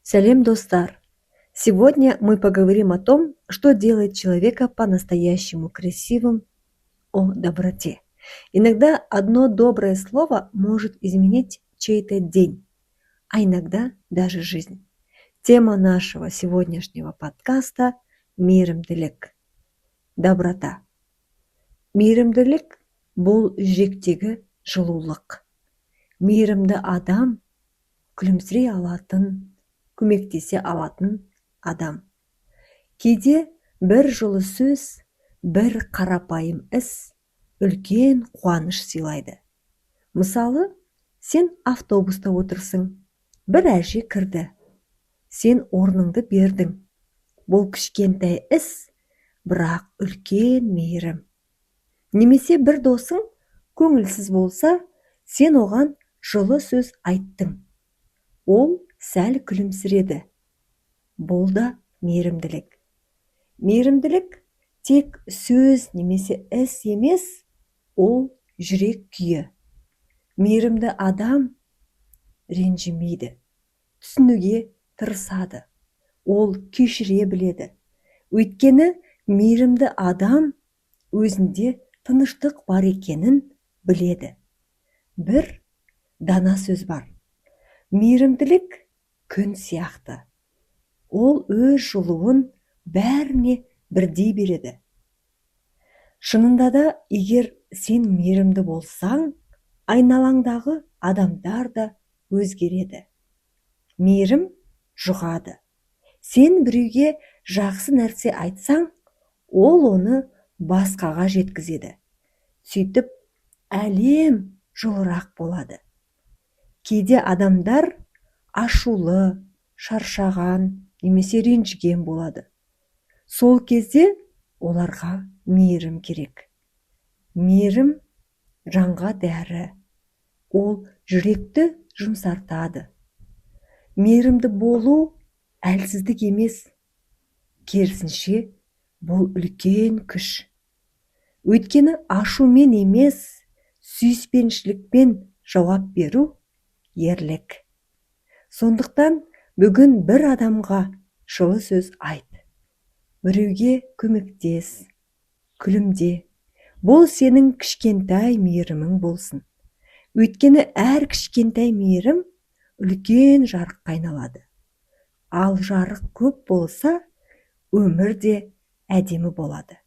Салем, достар! Сегодня мы поговорим о том, что делает человека по-настоящему красивым, о доброте. Иногда одно доброе слово может изменить чей-то день, а иногда даже жизнь. Тема нашего сегодняшнего подкаста – мейірімділік, доброта. Мейірімділік – бұл жүректегі жылулық. Мейірімді адам күлімсірей алатын, көмектесе алатын адам. Кейде бір жылы сөз, бір қарапайым іс үлкен қуаныш сыйлайды. Мысалы, сен автобуста отырсың, бір әже кірді. Сен орныңды бердің. Бұл кішкентай іс, бірақ үлкен мейірім. Немесе бір досың көңілсіз болса, сен оған жылы сөз айттың. Ол сәл күлімсіреді. Бұл да мейірімділік. Мейірімділік тек сөз немесе іс емес, ол жүрек күйі. Мейірімді адам ренжімейді, түсінуге тырысады. Ол кешіре біледі. Өйткені мейірімді адам өзінде тыныштық бар екенін біледі. Бір дана сөз бар. Мейірімділік күн сияқты. Ол өз жылуын бәріне бірдей береді. Шынында да, егер сен мейірімді болсаң, айналаңдағы адамдар да өзгереді. Мейірім жұғады. Сен біреуге жақсы нәрсе айтсаң, ол оны басқаға жеткізеді. Сөйтіп, әлем жылырақ болады. Кейде адамдар ашулы, шаршаған, немесе ренжіген болады. Сол кезде оларға мейірім керек. Мейірім жанға дәрі. Ол жүректі жұмсартады. Мейірімді болу әлсіздік емес. Керісінше, бұл үлкен күш. Өйткені ашумен емес, сүйіспеншілікпен жауап беру ерлік. Сондықтан бүгін бір адамға жылы сөз айт. Біреуге көмектес, күлімде. Бұл сенің кішкентай мейірімің болсын. Өйткені әр кішкентай мейірім үлкен жарыққа айналады. Ал жарық көп болса, өмір де әдемі болады.